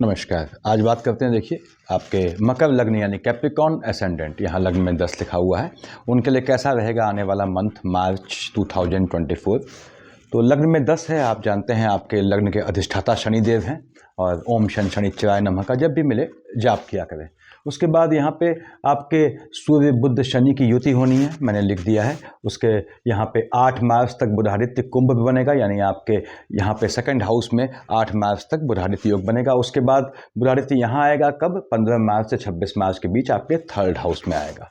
नमस्कार। आज बात करते हैं, देखिए आपके मकर लग्न यानी कैप्रिकॉर्न एसेंडेंट, यहाँ लग्न में 10 लिखा हुआ है, उनके लिए कैसा रहेगा आने वाला मंथ मार्च 2024। तो लग्न में 10 है, आप जानते हैं आपके लग्न के अधिष्ठाता शनिदेव हैं और ओम शनिश्चराय नमः का जब भी मिले जाप किया करें। उसके बाद यहाँ पे आपके सूर्य बुध शनि की युति होनी है, मैंने लिख दिया है। उसके यहाँ पे 8 मार्च तक बुधादित्य कुंभ बनेगा, यानी आपके यहाँ पे सेकंड हाउस में 8 मार्च तक बुधादित्य योग बनेगा। उसके बाद बुधादित्य यहाँ आएगा कब? 15 मार्च से 26 मार्च के बीच आपके थर्ड हाउस में आएगा।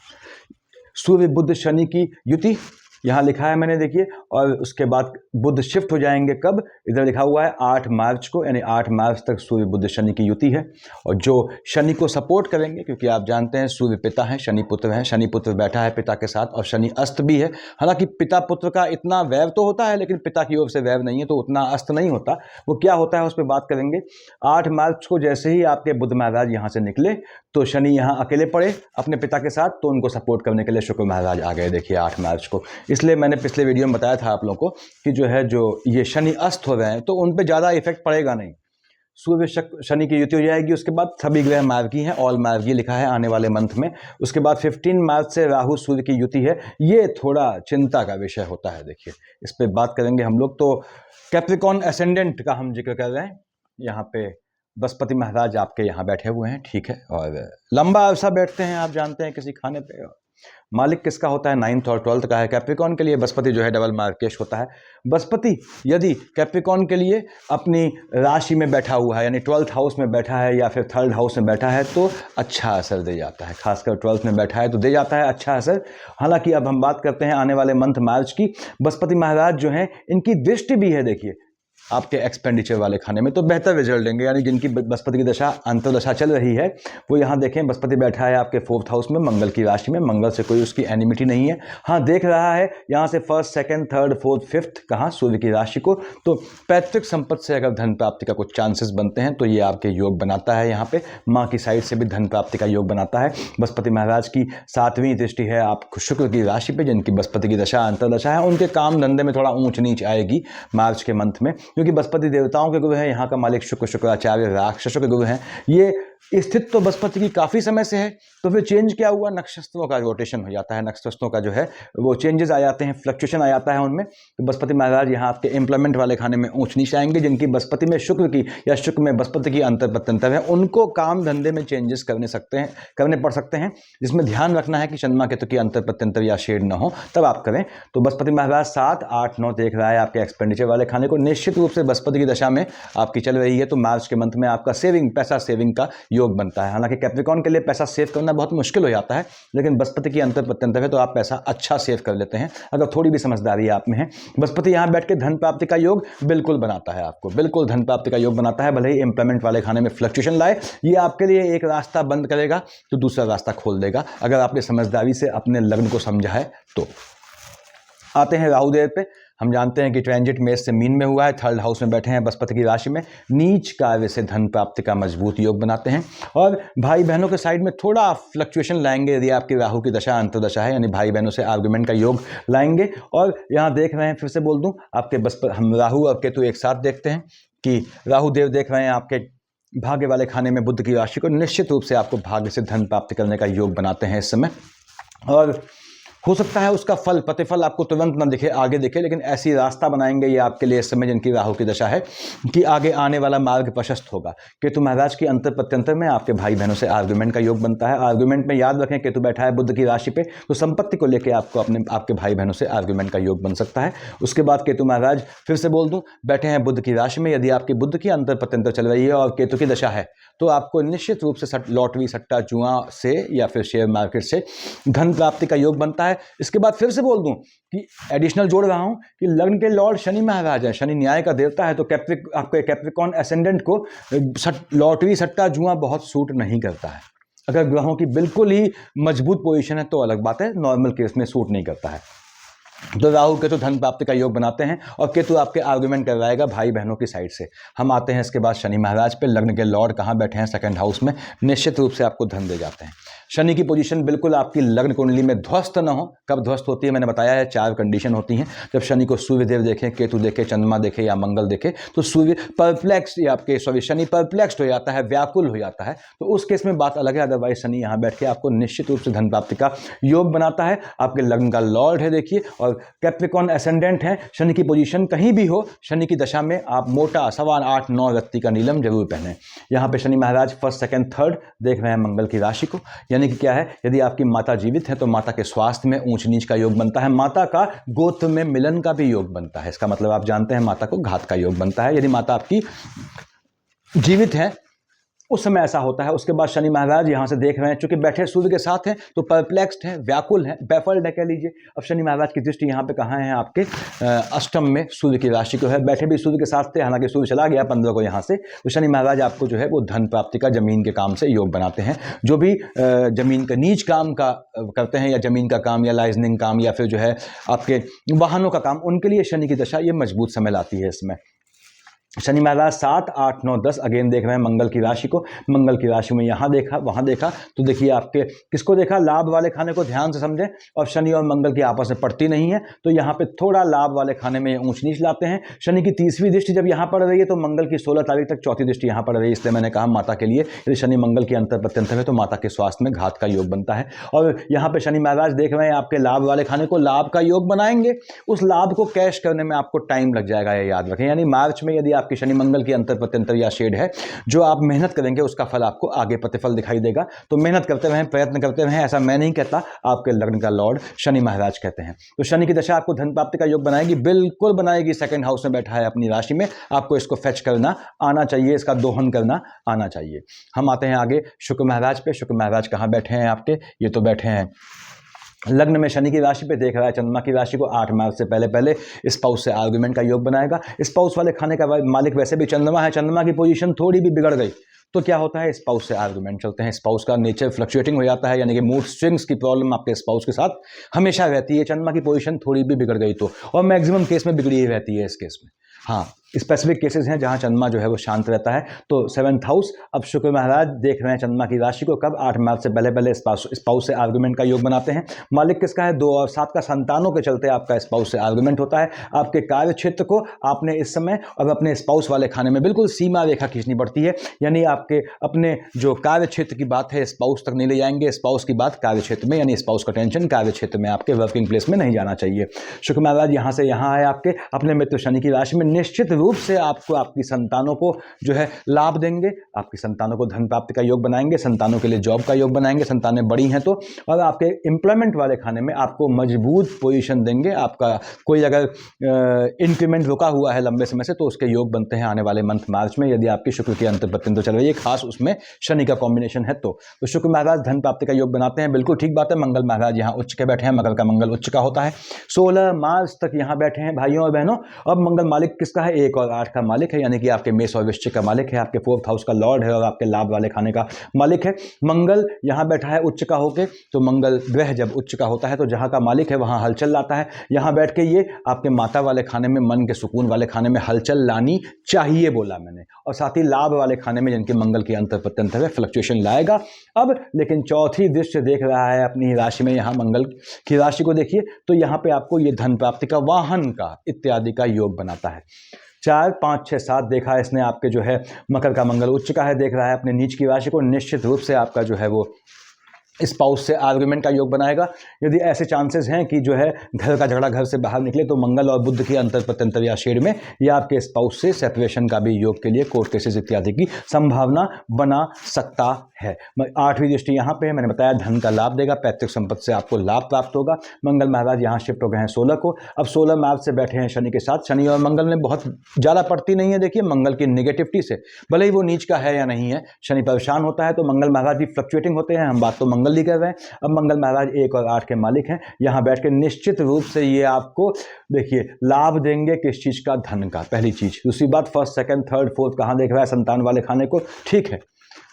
सूर्य बुध शनि की युति यहाँ लिखा है मैंने, देखिए। और उसके बाद बुध शिफ्ट हो जाएंगे कब? इधर लिखा हुआ है 8 मार्च को, यानी 8 मार्च तक सूर्य बुध शनि की युति है। और जो शनि को सपोर्ट करेंगे, क्योंकि आप जानते हैं सूर्य पिता हैं, शनि पुत्र हैं, शनि पुत्र बैठा है पिता के साथ और शनि अस्त भी है। हालांकि पिता पुत्र का इतना वैर तो होता है, लेकिन पिता की ओर से वैर नहीं है, तो उतना अस्त नहीं होता। वो क्या होता है उस पर बात करेंगे। 8 मार्च को जैसे ही आपके बुध महाराज यहाँ से निकले तो शनि यहाँ अकेले पड़े अपने पिता के साथ, तो उनको सपोर्ट करने के लिए शुक्र महाराज आ गए, देखिए 8 मार्च को। इसलिए मैंने पिछले वीडियो में बताया था आप लोगों को कि जो है जो ये शनि अस्त हो रहे हैं तो उन पे ज़्यादा इफेक्ट पड़ेगा नहीं। सूर्य शनि की युति हो जाएगी। उसके बाद सभी ग्रह मार्गी हैं, ऑल मार्गी लिखा है आने वाले मंथ में। उसके बाद 15 मार्च से राहु सूर्य की युति है, ये थोड़ा चिंता का विषय होता है। देखिए इस पर बात करेंगे हम लोग। तो कैप्रिकॉर्न एसेंडेंट का हम जिक्र कर रहे हैं। यहाँ पे बृहस्पति महाराज आपके यहाँ बैठे हुए हैं, ठीक है, और लंबा अरसा बैठते हैं, आप जानते हैं, किसी खाने पे। मालिक किसका होता है? 9th और 12th का है। कैप्रिकॉर्न के लिए बृहस्पति जो है डबल मार्केश होता है। बृहस्पति यदि कैप्रिकॉर्न के लिए अपनी राशि में बैठा हुआ है, यानी 12th हाउस में बैठा है या फिर 3rd हाउस में बैठा है, तो अच्छा असर दे जाता है। खासकर 12th में बैठा है तो दे जाता है अच्छा असर। हालांकि अब हम बात करते हैं आने वाले मंथ मार्च की। बृहस्पति महाराज जो हैं इनकी दृष्टि भी है, देखिए, आपके एक्सपेंडिचर वाले खाने में, तो बेहतर रिजल्ट देंगे। यानी जिनकी बृहस्पति की दशा अंतर्दशा चल रही है वो यहाँ देखें, बृहस्पति बैठा है आपके 4th हाउस में, मंगल की राशि में। मंगल से कोई उसकी एनिमिटी नहीं है। हाँ, देख रहा है यहाँ से 1st, 2nd, 3rd, 4th, 5th कहाँ? सूर्य की राशि को। तो पैतृक संपत्ति से अगर धन प्राप्ति का कुछ चांसेस बनते हैं तो ये आपके योग बनाता है। यहाँ पे माँ की साइड से भी धन प्राप्ति का योग बनाता है। बृहस्पति महाराज की 7वीं दृष्टि है आप शुक्र की राशि पे, जिनकी बृहस्पति की दशा अंतर्दशा है। उनके काम धंधे में थोड़ा ऊंच नीच आएगी मार्च के मंथ में, क्योंकि बृहस्पति देवताओं के गुरु हैं, यहाँ का मालिक शुक्राचार्य राक्षसों के गुरु हैं। ये स्थित तो बृहस्पति की काफ़ी समय से है, तो फिर चेंज क्या हुआ? नक्षत्रों का रोटेशन हो जाता है, नक्षत्रों का जो है वो चेंजेस आ जाते हैं, फ्लक्चुएशन आ जाता है उनमें। तो बृहस्पति महाराज यहाँ आपके एम्प्लॉयमेंट वाले खाने में ऊंच नीच आएंगे। जिनकी बृहस्पति में शुक्र की या शुक्र में बृहस्पति की अंतर है, उनको काम धंधे में चेंजेस करने पड़ सकते हैं, जिसमें ध्यान रखना है कि चंद्रमा केतु की अंतर या शेड न हो, तब आप करें। तो बृहस्पति महाराज 7, 8, 9 देख रहा है आपके एक्सपेंडिचर वाले खाने को। निश्चित रूप से बृहस्पति की दशा में आपकी चल रही है, तो मार्च के मंथ में आपका पैसा सेविंग का योग बनता है। हालांकि कैप्रिकॉर्न के लिए पैसा सेव करना बहुत मुश्किल हो जाता है, लेकिन बृहस्पति की अंतर है तो आप पैसा अच्छा सेव कर लेते हैं अगर थोड़ी भी समझदारी आप में है। बृहस्पति यहाँ बैठ के धन प्राप्ति का योग बिल्कुल बनाता है, आपको बिल्कुल धन प्राप्ति का योग बनाता है। भले ही एम्प्लॉयमेंट वाले खाने में फ्लक्चुएशन लाए, ये आपके लिए एक रास्ता बंद करेगा तो दूसरा रास्ता खोल देगा, अगर आपने समझदारी से अपने लग्न को समझा है तो। आते हैं राहु देव पे। हम जानते हैं कि ट्रांजिट मेष से मीन में हुआ है, 3rd हाउस में बैठे हैं बृहस्पति की राशि में। नीच कार्य से धन प्राप्ति का मजबूत योग बनाते हैं, और भाई बहनों के साइड में थोड़ा फ्लक्चुएशन लाएंगे यदि आपकी राहु की दशा अंतर्दशा है, यानी भाई बहनों से आर्गुमेंट का योग लाएंगे। और यहाँ देख रहे हैं, फिर से बोल दूँ, आपके हम राहु और केतु एक साथ देखते हैं कि राहु देव देख रहे हैं आपके भाग्य वाले खाने में बुध की राशि को। निश्चित रूप से आपको भाग्य से धन प्राप्ति करने का योग बनाते हैं इस समय। और हो सकता है उसका फल प्रतिफल आपको तुरंत ना दिखे, आगे दिखे, लेकिन ऐसी रास्ता बनाएंगे ये आपके लिए इस समय जिनकी राहु की दशा है कि आगे आने वाला मार्ग प्रशस्त होगा। केतु महाराज की अंतर में आपके भाई बहनों से आर्गुमेंट का योग बनता है। आर्गुमेंट में याद रखें, केतु बैठा है बुध की राशि पे, तो संपत्ति को लेकर आपको आपके भाई बहनों से आर्गुमेंट का योग बन सकता है। उसके बाद केतु महाराज, फिर से बोल दूं, बैठे हैं बुध की राशि में। यदि आपकी बुध की अंतर चल रही है और केतु की दशा है, तो आपको निश्चित रूप से लॉटरी, सट्टा, जुआ से या फिर शेयर मार्केट से धन प्राप्ति का योग बनता है। इसके बाद फिर से बोल दूं कि एडिशनल जोड़ रहा हूं कि लग्न के लॉर्ड शनि महाराज है, शनि न्याय का देवता है, तो आपके कैप्रिकॉर्न एसेंडेंट को लॉटरी, सट्टा, जुआ बहुत सूट नहीं करता है। अगर ग्रहों की बिल्कुल ही मजबूत पोजीशन है तो अलग बात है, नॉर्मल केस में सूट नहीं करता है। तो राहु केतु धन प्राप्ति का योग बनाते हैं और केतु आपके आर्गुमेंट करवाएगा भाई बहनों की साइड से। हम आते हैं इसके बाद शनि महाराज पे। लग्न के लॉर्ड कहाँ बैठे हैं? सेकंड हाउस में, निश्चित रूप से आपको धन दे जाते हैं। शनि की पोजीशन बिल्कुल आपकी लग्न कुंडली में ध्वस्त न हो। कब ध्वस्त होती है? मैंने बताया है 4 कंडीशन होती हैं। जब शनि को सूर्यदेव देखें, केतु देखे, चंद्रमा देखे या मंगल देखे तो सूर्य परप्लेक्स या आपके शनि परप्लेक्स्ड हो जाता है, व्याकुल हो जाता है, तो उस केस में बात अलग है। अदरवाइज शनि यहाँ बैठ के आपको निश्चित रूप से धन प्राप्ति का योग बनाता है। आपके लग्न का लॉर्ड है देखिए, और कैप्रिकॉर्न एसेंडेंट है। शनि की पोजीशन कहीं भी हो, शनि की दशा में आप मोटा 8.25-9 रत्ती का नीलम जरूर पहने। यहाँ पे शनि महाराज फर्स्ट सेकंड थर्ड देख रहे हैं मंगल की राशि को, यानी कि क्या है, यदि आपकी माता जीवित है तो माता के स्वास्थ्य में ऊंच नीच का योग बनता है, माता का गोत्र में मिलन का भी योग बनता है। इसका मतलब आप जानते हैं माता को घात का योग बनता है। यदि माता आपकी जीवित है उस समय ऐसा होता है। उसके बाद शनि महाराज यहाँ से देख रहे हैं, चूंकि बैठे सूर्य के साथ हैं तो परप्लेक्स्ड है, व्याकुल है, बैफल्ड है कह लीजिए। अब शनि महाराज की दृष्टि यहाँ पे कहाँ है? आपके अष्टम में सूर्य की राशि को है। बैठे भी सूर्य के साथ थे, हालांकि सूर्य चला गया 15 को यहाँ से। तो शनि महाराज आपको जो है वो धन प्राप्ति का, जमीन के काम से योग बनाते हैं। जो भी जमीन का नीच काम का करते हैं, या जमीन का काम या लाइजनिंग काम या फिर जो है आपके वाहनों का काम, उनके लिए शनि की दशा ये मजबूत समय लाती है। इसमें शनि महाराज 7, 8, 9, 10 अगेन देख रहे हैं मंगल की राशि को। मंगल की राशि में यहाँ देखा, वहाँ देखा, तो देखिए आपके किसको देखा? लाभ वाले खाने को ध्यान से समझें। और शनि और मंगल की आपस में पड़ती नहीं है, तो यहाँ पे थोड़ा लाभ वाले खाने में ऊंच नीच लाते हैं। शनि की 30वीं दृष्टि जब यहाँ पड़ रही है तो मंगल की 16 तारीख तक 4थी दृष्टि यहाँ पड़ रही है। इसलिए मैंने कहा माता के लिए यदि शनि मंगल की अंतर प्रत्यंतर है तो माता के स्वास्थ्य में घात का योग बनता है। और यहाँ पे शनि महाराज देख रहे हैं आपके लाभ वाले खाने को, लाभ का योग बनाएंगे। उस लाभ को कैश करने में आपको टाइम लग जाएगा, ये याद रखें। यानी मार्च में यदि आपकी शनि मंगल की अंतर प्रत्यंतर या शेड है, जो आप मेहनत करेंगे उसका फल आपको आगे प्रतिफल दिखाई देगा। तो मेहनत करते रहें, प्रयत्न करते रहें, ऐसा मैं नहीं कहता, आपके लग्न का लॉर्ड शनि महाराज कहते हैं। तो शनि की दशा आपको धन प्राप्ति का योग बनाएगी, बिल्कुल बनाएगी। सेकंड हाउस में बैठा है अपनी राशि में, आपको इसको फेच करना आना चाहिए, इसका दोहन करना आना चाहिए। हम आते हैं आगे शुक्र महाराज पे। शुक्र महाराज कहाँ बैठे हैं आपके? ये तो बैठे हैं लग्न में शनि की राशि पे, देख रहा है चंद्रमा की राशि को। 8 मार्च से पहले पहले स्पाउस से आर्गुमेंट का योग बनाएगा। स्पाउस वाले खाने का मालिक वैसे भी चंद्रमा है। चंद्रमा की पोजीशन थोड़ी भी बिगड़ गई तो क्या होता है? स्पाउस से आर्गुमेंट चलते हैं। स्पाउस का नेचर फ्लक्चुएटिंग हो जाता है, यानी कि मूड स्विंग्स की प्रॉब्लम आपके स्पाउस के साथ हमेशा रहती है। चंद्रमा की पोजीशन थोड़ी भी बिगड़ गई तो, और मैक्सिमम केस में बिगड़ी ही रहती है इस केस में। हाँ, स्पेसिफिक केसेस हैं जहां चंद्रमा जो है वो शांत रहता है। तो 7th हाउस, अब शुक्र महाराज देख रहे हैं चंद्रमा की राशि को कब? 8 मार्च से पहले पहले स्पाउस से आर्गुमेंट का योग बनाते हैं। मालिक किसका है? 2 और 7 का, संतानों के चलते आपका स्पाउस से आर्गुमेंट होता है। आपके कार्य क्षेत्र को आपने इस समय और अपने स्पाउस वाले खाने में बिल्कुल सीमा रेखा खींचनी पड़ती है, यानी आपके अपने जो कार्य क्षेत्र की बात है स्पाउस तक नहीं ले जाएंगे, स्पाउस की बात कार्य क्षेत्र में, यानी स्पाउस का टेंशन कार्य क्षेत्र में, आपके वर्किंग प्लेस में नहीं जाना चाहिए। शुक्र महाराज यहाँ से यहाँ है आपके अपने मित्र शनि की राशि में, निश्चित रूप से आपको आपकी संतानों को जो है लाभ देंगे, आपकी संतानों को धन प्राप्ति का योग बनाएंगे, संतानों के लिए जॉब का योग बनाएंगे, संतानें बड़ी हैं तो, और आपके एम्प्लॉयमेंट वाले खाने में आपको मजबूत पोजीशन देंगे। आपका कोई अगर इंक्रीमेंट रुका हुआ है लंबे समय से तो उसके योग बनते हैं आने वाले मंथ मार्च में, यदि आपकी शुक्र की अंतर प्रत्यंतर चल रही है, खास उसमें शनि का कॉम्बिनेशन है तो शुक्र महाराज धन प्राप्ति का योग बनाते हैं। बिल्कुल ठीक बात है। मंगल महाराज यहाँ उच्च के बैठे हैं, मकर का मंगल उच्च का होता है। 16 मार्च तक यहाँ बैठे हैं भाइयों और बहनों। अब मंगल मालिक किसका है? 1 और 8 का मालिक है, यानी कि आपके मेष और वृश्चिक का मालिक है, आपके 4th हाउस का लॉर्ड है और आपके लाभ वाले खाने का मालिक है। मंगल यहाँ बैठा है उच्च का होके, तो मंगल ग्रह जब उच्च का होता है तो जहाँ का मालिक है वहाँ हलचल लाता है। यहाँ बैठ के ये आपके माता वाले खाने में, मन के सुकून वाले खाने में हलचल लानी चाहिए बोला मैंने, और साथ ही लाभ वाले खाने में जिनके मंगल की अंतर प्रत्यंतर है फ्लक्चुएशन लाएगा। अब लेकिन 4थी दृष्टि देख रहा है अपनी राशि में, यहाँ मंगल की राशि को देखिए, तो यहाँ पे आपको ये धन प्राप्ति का, वाहन का इत्यादि का योग बनाता है। 4, 5, 6, 7 देखा है इसने आपके जो है मकर का मंगल उच्च का है, देख रहा है अपने नीच की राशि को, निश्चित रूप से आपका जो है वो स्पाउस से आर्गुमेंट का योग बनाएगा। यदि ऐसे चांसेस हैं कि जो है घर का झगड़ा घर से बाहर निकले तो मंगल और बुध की अंतर प्रत्यंतर या शेड में, या आपके स्पाउस से सेपरेशन का भी योग के लिए कोर्ट केसेस इत्यादि की संभावना बना सकता है। 8वीं दृष्टि यहाँ पे है, मैंने बताया धन का लाभ देगा, पैतृक संपत्ति से आपको लाभ प्राप्त होगा। मंगल महाराज यहाँ शिफ्ट हो गए हैं 16 को। अब 16 मार्च से बैठे हैं शनि के साथ। शनि और मंगल में बहुत ज़्यादा पड़ती नहीं है, देखिए मंगल की निगेटिविटी से, भले ही वो नीच का है या नहीं है, शनि परेशान होता है तो मंगल महाराज भी फ्लक्चुएटिंग होते हैं। हम बात तो मंगल ही कर रहे हैं। अब मंगल महाराज 1 और 8 के मालिक हैं, यहाँ बैठ के निश्चित रूप से ये आपको देखिए लाभ देंगे। किस चीज़ का? धन का, पहली चीज़। दूसरी बात, 1st, 2nd, 3rd, 4th कहाँ देख रहा है? संतान वाले खाने को, ठीक है।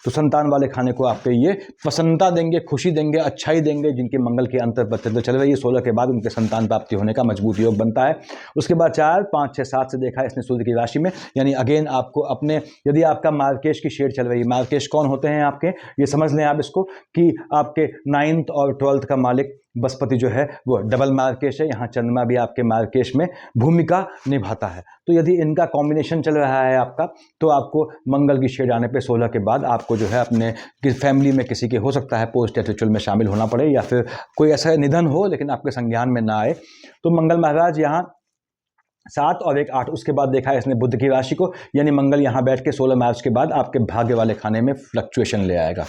तो संतान वाले खाने को आपके ये प्रसन्नता देंगे, खुशी देंगे, अच्छाई देंगे। जिनके मंगल की अंतर प्रत्यंतर चल रही है 16 के बाद उनके संतान प्राप्ति होने का मजबूत योग बनता है। उसके बाद 4, 5, 6, 7 से देखा है इसने सूर्य की राशि में, यानी अगेन आपको अपने, यदि आपका मार्केश की शेड चल रही है, मार्केश कौन होते हैं आपके, ये समझ लें आप इसको कि आपके 9th और 12th का मालिक बृहस्पति जो है वो डबल मार्केश है। यहाँ चंद्रमा भी आपके मार्केश में भूमिका निभाता है। तो यदि इनका कॉम्बिनेशन चल रहा है आपका, तो आपको मंगल की शेड आने पे 16 के बाद आपको जो है अपने फैमिली में किसी के हो सकता है पोस्ट डेथ रिचुअल में शामिल होना पड़े, या फिर कोई ऐसा निधन हो लेकिन आपके संज्ञान में ना आए। तो मंगल महाराज यहाँ 7 और 1, 8। उसके बाद देखा है इसने बुध की राशि को, यानी मंगल यहाँ बैठ के 16 मार्च के बाद आपके भाग्य वाले खाने में फ्लक्चुएशन ले आएगा।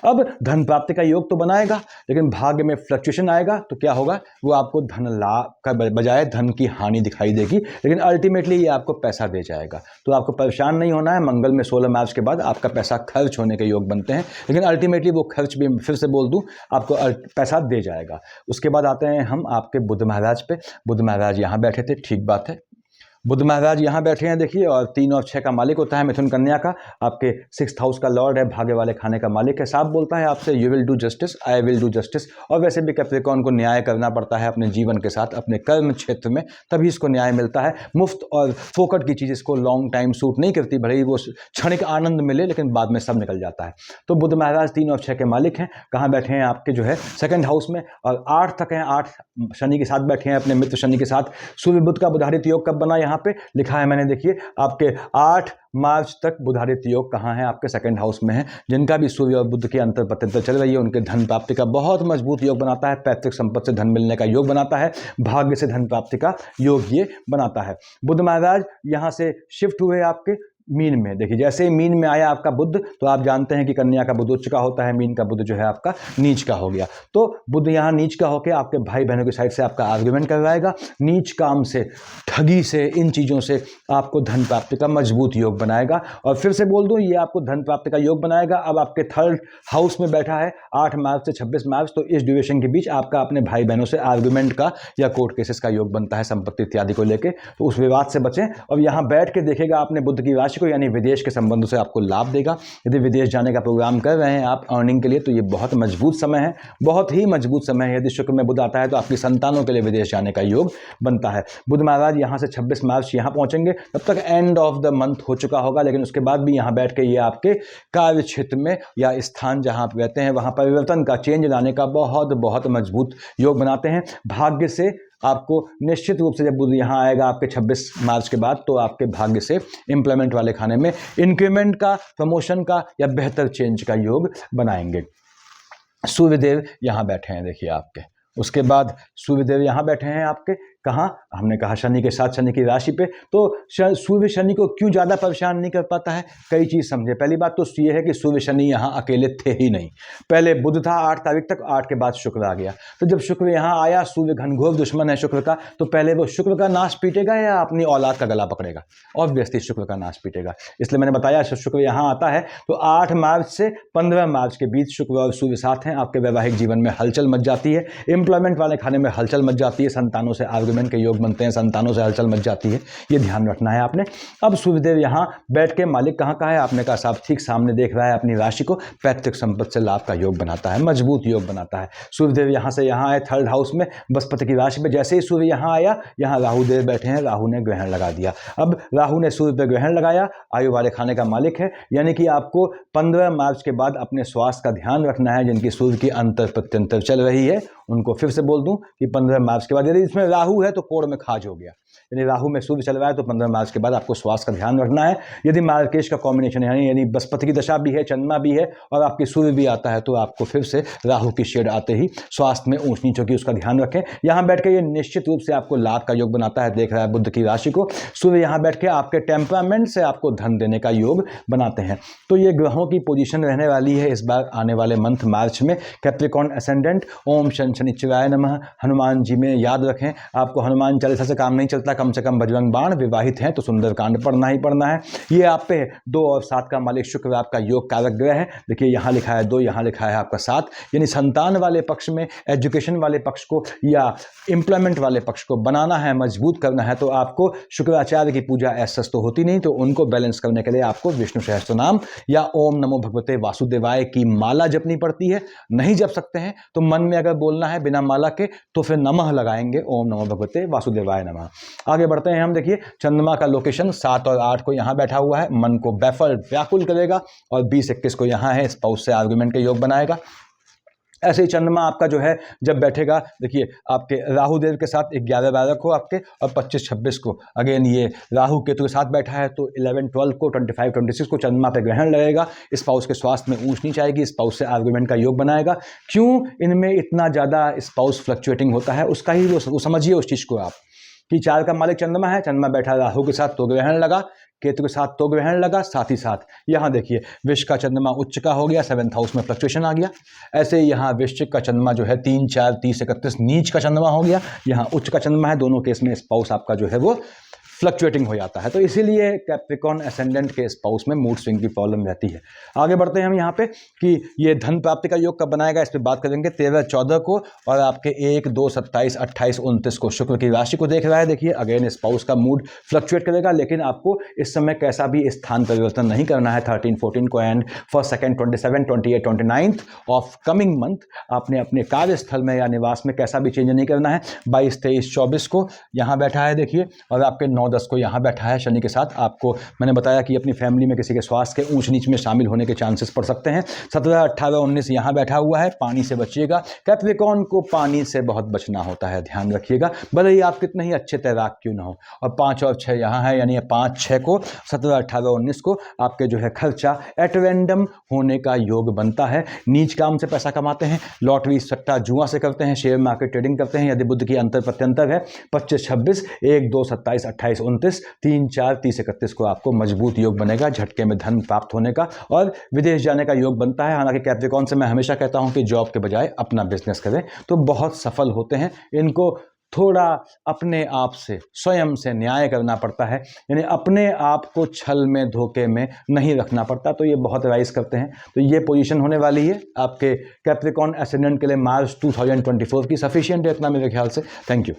अब धन प्राप्ति का योग तो बनाएगा, लेकिन भाग्य में फ्लक्चुएशन आएगा तो क्या होगा, वो आपको धन लाभ का बजाय धन की हानि दिखाई देगी, लेकिन अल्टीमेटली ये आपको पैसा दे जाएगा। तो आपको परेशान नहीं होना है। मंगल में 16 मार्च के बाद आपका पैसा खर्च होने के योग बनते हैं, लेकिन अल्टीमेटली वो खर्च भी, फिर से बोल दूँ, आपको पैसा दे जाएगा। उसके बाद आते हैं हम आपके बुध महाराज पे। बुध महाराज यहाँ बैठे थे, ठीक बात है, बुध महाराज यहाँ बैठे हैं देखिए, और 3 और 6 का मालिक होता है मिथुन कन्या का, आपके 6th हाउस का लॉर्ड है, भाग्य वाले खाने का मालिक है। साफ बोलता है आपसे, you will do justice, I will do justice. और वैसे भी कैप्रिकॉर्न को न्याय करना पड़ता है अपने जीवन के साथ, अपने कर्म क्षेत्र में, तभी इसको न्याय मिलता है। मुफ्त और फोकट की चीज़ इसको लॉन्ग टाइम सूट नहीं करती, भले ही वो क्षणिक आनंद मिले, लेकिन बाद में सब निकल जाता है। तो बुध महाराज 3 और 6 के मालिक हैं। कहाँ बैठे हैं आपके जो है 2nd हाउस में, और 8 तक हैं, 8 शनि के साथ बैठे हैं, अपने मित्र शनि के साथ। सूर्य बुध का बुधारित योग कब बना, यहाँ पे लिखा है मैंने, देखिए आपके 8 मार्च तक बुधारित योग कहाँ है, आपके 2nd हाउस में है। जिनका भी सूर्य और बुध की अंतर प्रत्यंतर चल रही है उनके धन प्राप्ति का बहुत मजबूत योग बनाता है, पैतृक संपत्ति से धन मिलने का योग बनाता है, भाग्य से धन प्राप्ति का योग ये बनाता है। बुध महाराज यहाँ से शिफ्ट हुए आपके मीन में। देखिए जैसे ही मीन में आया आपका बुध, तो आप जानते हैं कि कन्या का बुध उच्च का होता है, मीन का बुध जो है आपका नीच का हो गया। तो बुध यहाँ नीच का होकर आपके भाई बहनों की साइड से आपका आर्ग्यूमेंट करवाएगा, नीच काम से, ठगी से, इन चीज़ों से आपको धन प्राप्ति का मजबूत योग बनाएगा। और फिर से बोल दूं, ये आपको धन प्राप्ति का योग बनाएगा। अब आपके 3rd हाउस में बैठा है 8 मार्च से 26 मार्च, तो इस ड्यूरेशन के बीच आपका अपने भाई बहनों से आर्ग्यूमेंट का या कोर्ट केसेस का योग बनता है संपत्ति इत्यादि को लेकर, तो उस विवाद से बचें। और यहाँ बैठ के देखेगा आपने बुध की राशि को, यानी विदेश के संबंधों से आपको लाभ देगा। यदि विदेश जाने का प्रोग्राम कर रहे हैं आप अर्निंग के लिए, तो ये बहुत मजबूत समय है, बहुत ही मजबूत समय है। यदि शुक्र में बुध आता है तो आपकी संतानों के लिए विदेश जाने का योग बनता है। बुध महाराज यहाँ से 26 मार्च यहाँ पहुंचेंगे, तब तक एंड ऑफ द मंथ हो चुका होगा, लेकिन उसके बाद भी यहाँ बैठ के ये आपके कार्य क्षेत्र में या स्थान जहाँ आप रहते हैं वहाँ परिवर्तन का, चेंज लाने का बहुत बहुत मजबूत योग बनाते हैं। भाग्य से आपको निश्चित रूप से जब बुध यहाँ आएगा आपके 26 मार्च के बाद, तो आपके भाग्य से एम्प्लॉयमेंट वाले खाने में इंक्रीमेंट का, प्रमोशन का या बेहतर चेंज का योग बनाएंगे। सूर्यदेव यहाँ बैठे हैं देखिए आपके। उसके बाद सूर्यदेव यहाँ बैठे हैं आपके कहाँ, हमने कहा शनि के साथ, शनि की राशि पे। तो सूर्य शनि को क्यों ज़्यादा परेशान नहीं कर पाता है, कई चीज़ समझे। पहली बात तो ये है कि सूर्य शनि यहाँ अकेले थे ही नहीं। पहले बुध था 8 तारीख तक, 8 के बाद शुक्र आ गया। तो जब शुक्र यहाँ आया, सूर्य घनघोर दुश्मन है शुक्र का, तो पहले वो शुक्र का नाश पीटेगा या अपनी औलाद का गला पकड़ेगा? ऑब्वियसली शुक्र का नाश पीटेगा। इसलिए मैंने बताया शुक्र यहाँ आता है तो 8 मार्च से 15 मार्च के बीच शुक्र और सूर्य साथ हैं। आपके वैवाहिक जीवन में हलचल मच जाती है, एम्प्लॉयमेंट वाले खाने में हलचल मच जाती है, संतानों से आर्गुमेंट के योग बनते हैं, संतानों से हलचल मच जाती है, ये ध्यान रखना है आपने। अब सूर्यदेव यहाँ बैठ के मालिक कहाँ का है, आपने कहा साहब ठीक सामने देख रहा है अपनी राशि को, पैतृक संपत्ति से लाभ का योग बनाता है, मजबूत योग बनाता है। सूर्यदेव यहाँ से यहाँ आए 3rd हाउस में बृहस्पति की राशि में। जैसे ही सूर्य यहाँ आया, यहाँ राहु देव बैठे हैं, राहु ने ग्रहण लगा दिया। अब राहु ने सूर्य पर ग्रहण लगाया, आयु वाले खाने का मालिक है, यानी कि आपको 15 मार्च के बाद अपने स्वास्थ्य का ध्यान रखना है। जिनकी सूर्य की अंतर प्रत्यंतर चल रही है उनको फिर से बोल दूं कि 15 मार्च के बाद, यदि इसमें राहु है तो कोड़ में खाज हो गया, यानी राहु में सूर्य चल रहा है, तो 15 मार्च के बाद आपको स्वास्थ्य का ध्यान रखना है। यदि मार्केश का कॉम्बिनेशन है, यानी बृहस्पति की दशा भी है, चंद्रमा भी है और आपकी सूर्य भी आता है, तो आपको फिर से राहु की शेड आते ही स्वास्थ्य में ऊंच नीच होगी, उसका ध्यान रखें। यहाँ बैठ के ये निश्चित रूप से आपको लाभ का योग बनाता है। देख रहा है बुध की राशि को, सूर्य यहाँ बैठ के आपके टेम्परामेंट से आपको धन देने का योग बनाते हैं। तो ये ग्रहों की पोजीशन रहने वाली है इस बार आने वाले मंथ मार्च में। कैप्रिकॉर्न एसेंडेंट, ओम शनिश्चराय नमः, हनुमान जी में याद रखें। आपको हनुमान चालीसा से काम नहीं चलता चलता कम से कम बजरंग बाण, विवाहित हैं तो सुंदरकांड पढ़ना ही पढ़ना है। ये आप पे 2 और 7 का मालिक शुक्र आपका योग कारक ग्रह है। देखिए यहाँ लिखा है 2, यहाँ लिखा है आपका 7, यानी संतान वाले पक्ष में, एजुकेशन वाले पक्ष को या एम्प्लॉयमेंट वाले पक्ष को बनाना है, मजबूत करना है, तो आपको शुक्राचार्य की पूजा ऐसा तो होती नहीं, तो उनको बैलेंस करने के लिए आपको विष्णु सहस्त्रनाम या ओम नमो भगवते वासुदेवाय की माला जपनी पड़ती है। नहीं जप सकते हैं तो मन में अगर बोलना है बिना माला के तो फिर नमः लगाएंगे, ओम नमो भगवते वासुदेवाय नमः। आगे बढ़ते हैं हम। देखिए चंद्रमा का लोकेशन 7 और 8 को यहाँ बैठा हुआ है, मन को बैफल व्याकुल करेगा, और 20-21 को यहाँ है, स्पाउस से आर्गुमेंट के योग बनाएगा। ऐसे ही चंद्रमा आपका जो है जब बैठेगा, देखिए आपके राहु देव के साथ 11-12 को आपके, और 25-26 को अगेन ये राहु केतु के साथ बैठा है, तो 11-12 को, 25-26 को चंद्रमा पे ग्रहण लगेगा। स्पाउस के स्वास्थ्य में ऊंच नीच आएगी, स्पाउस से आर्गुमेंट का योग बनाएगा। क्यों इनमें इतना ज़्यादा स्पाउस फ्लक्चुएटिंग होता है, उसका ही वो समझिए उस चीज़ को आप, कि 4 का मालिक चंद्रमा है, चंद्रमा बैठा राहु के साथ तो ग्रहण लगा, केतु के साथ तो ग्रहण लगा, साथ ही साथ यहाँ देखिए वृष का चंद्रमा उच्च का हो गया, 7th हाउस में फ्लक्चुएशन आ गया। ऐसे ही यहाँ वृश्चिक का चंद्रमा जो है 3, 4, 30, 31 नीच का चंद्रमा हो गया, यहाँ उच्च का चंद्रमा है, दोनों केस में स्पाउस आपका जो है वो फ्लक्चुएटिंग हो जाता है। तो इसीलिए कैप्रिकॉन एसेंडेंट के स्पाउस में मूड स्विंग की प्रॉब्लम रहती है। आगे बढ़ते हैं हम यहाँ पे कि ये धन प्राप्ति का योग कब बनाएगा, इस पर बात करेंगे। 13-14 को और आपके 1, 2, 27, 28, 29 को शुक्र की राशि को देख रहा है। देखिए अगेन स्पाउस का मूड फ्लक्चुएट करेगा, लेकिन आपको इस समय कैसा भी स्थान परिवर्तन नहीं करना है। 13, 14 को एंड 1, 2, 27, 28, 29 ऑफ कमिंग मंथ आपने अपने कार्यस्थल में या निवास में कैसा भी चेंज नहीं करना है। 22, 23, 24 को यहाँ बैठा है देखिए, और आपके 9-10 को यहाँ बैठा है शनि के साथ। आपको मैंने बताया कि अपनी फैमिली में किसी के स्वास्थ्य के ऊंच नीच में शामिल होने के चांसेस पड़ सकते हैं। 17, 18, 19 यहाँ बैठा हुआ है, पानी से बचिएगा। कैप्रिकॉन को पानी से बहुत बचना होता है, ध्यान रखिएगा, भले ही आप कितने ही अच्छे तैराक क्यों ना हो। और 5 और 6 यहाँ है, यानी 5, 6 को, 17, 18, 19 को आपके जो है खर्चा एट रैंडम होने का योग बनता है। नीच काम से पैसा कमाते हैं, लॉटरी सट्टा जुआ से करते हैं, शेयर मार्केट ट्रेडिंग करते हैं, यदि बुद्ध की अंतर प्रत्यंतर है। 25, 26, 1, 2, 27, 28, 29, 3, 4, 30, 31 को आपको मजबूत योग बनेगा झटके में धन प्राप्त होने का, और विदेश जाने का योग बनता है। हालांकि कैप्रिकॉन से मैं हमेशा कहता हूं कि जॉब के बजाय अपना बिजनेस करें तो बहुत सफल होते हैं। इनको थोड़ा अपने आप से, स्वयं से न्याय करना पड़ता है, यानी अपने आप को छल में, धोखे में नहीं रखना पड़ता, तो ये बहुत राइज करते हैं। तो ये पोजीशन होने वाली है आपके कैप्रिकॉन एसेंडेंट के लिए मार्च 2024 की। सफिशिएंट है इतना मेरे ख्याल से। Thank you.